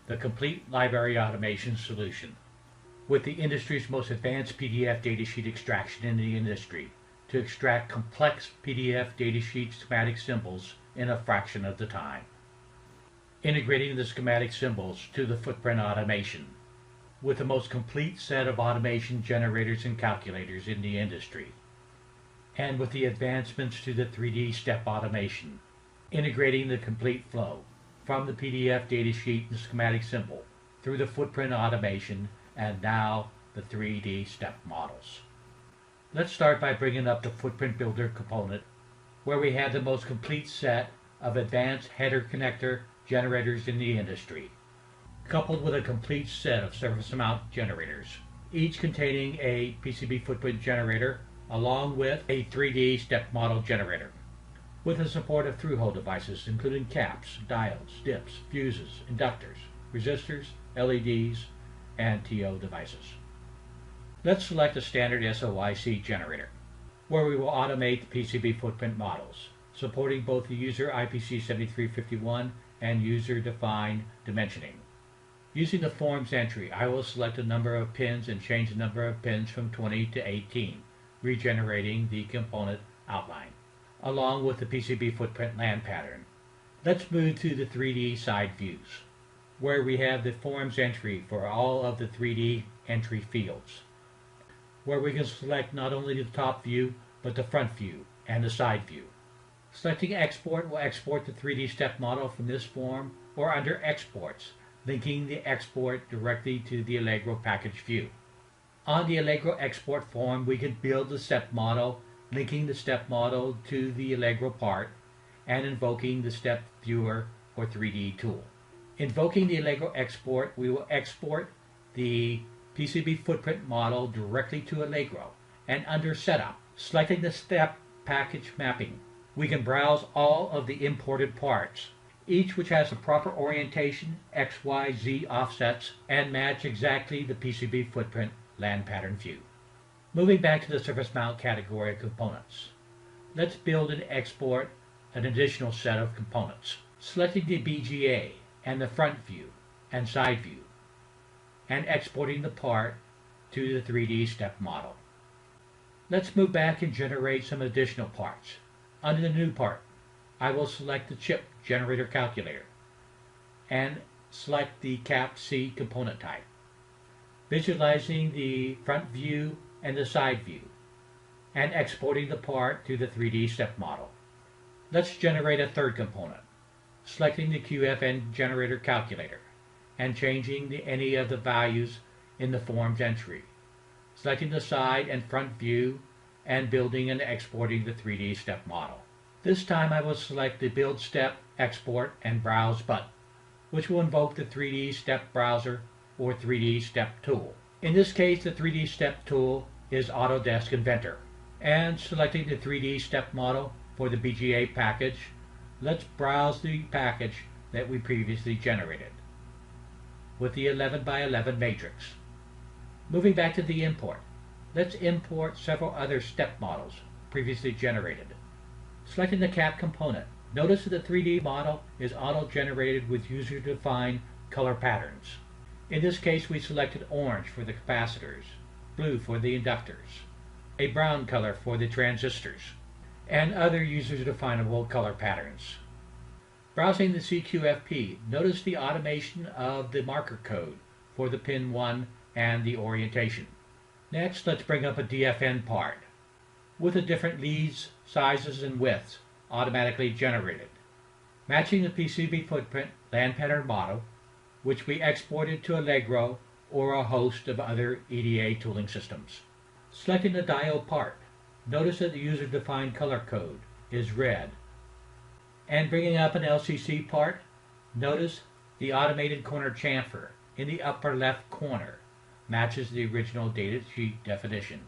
the complete library automation solution, with the industry's most advanced PDF datasheet extraction in the industry to extract complex PDF datasheet schematic symbols in a fraction of the time. Integrating the schematic symbols to the footprint automation, with the most complete set of automation generators and calculators in the industry, and with the advancements to the 3D step automation, integrating the complete flow from the PDF datasheet and schematic symbol through the footprint automation and now the 3D step models. Let's start by bringing up the Footprint Builder component, where we have the most complete set of advanced header connector generators in the industry, coupled with a complete set of surface mount generators, each containing a PCB footprint generator along with a 3D step model generator, with the support of through-hole devices including caps, diodes, dips, fuses, inductors, resistors, LEDs, and TO devices. Let's select a standard SOIC generator, where we will automate the PCB footprint models, supporting both the user IPC 7351 and user-defined dimensioning. Using the forms entry, I will select a number of pins and change the number of pins from 20 to 18, regenerating the component outline, along with the PCB footprint land pattern. Let's move to the 3D side views, where we have the forms entry for all of the 3D entry fields, where we can select not only the top view, but the front view and the side view. Selecting Export will export the 3D step model from this form, or under Exports, linking the export directly to the Allegro package view. On the Allegro export form, we can build the step model, linking the step model to the Allegro part, and invoking the step viewer or 3D tool. Invoking the Allegro export, we will export the PCB footprint model directly to Allegro, and under Setup, selecting the step package mapping, we can browse all of the imported parts, each which has the proper orientation, X, Y, Z offsets, and match exactly the PCB footprint land pattern view. Moving back to the surface mount category of components, let's build and export an additional set of components. Selecting the BGA and the front view and side view, and exporting the part to the 3D step model. Let's move back and generate some additional parts. Under the new part, I will select the chip generator calculator and select the Cap C component type, visualizing the front view and the side view, and exporting the part to the 3D step model. Let's generate a third component, selecting the QFN generator calculator and changing any of the values in the forms entry, selecting the side and front view, and building and exporting the 3D step model. This time I will select the Build Step, Export, and Browse button, which will invoke the 3D Step Browser or 3D Step Tool. In this case, the 3D Step Tool is Autodesk Inventor. And selecting the 3D Step Model for the BGA package, let's browse the package that we previously generated with the 11 by 11 matrix. Moving back to the import, let's import several other step models previously generated. Selecting the cap component, notice that the 3D model is auto-generated with user-defined color patterns. In this case, we selected orange for the capacitors, blue for the inductors, a brown color for the transistors, and other user-definable color patterns. Browsing the CQFP, notice the automation of the marker code for the pin 1 and the orientation. Next, let's bring up a DFN part with the different leads, sizes, and widths automatically generated, matching the PCB footprint land pattern model, which we exported to Allegro or a host of other EDA tooling systems. Selecting the diode part, notice that the user-defined color code is red. And bringing up an LCC part, notice the automated corner chamfer in the upper left corner matches the original datasheet definition.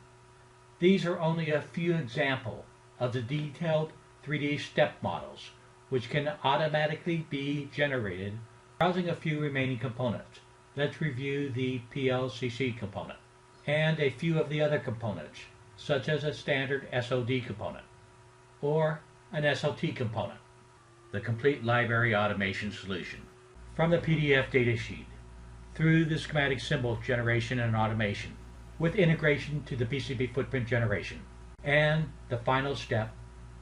These are only a few examples of the detailed 3D step models which can automatically be generated. Browsing a few remaining components, let's review the PLCC component and a few of the other components, such as a standard SOD component or an SLT component. The complete library automation solution. from the PDF datasheet through the schematic symbol generation and automation, with integration to the PCB footprint generation, and the final step,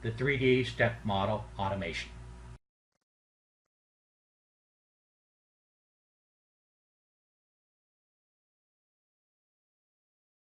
the 3D step model automation.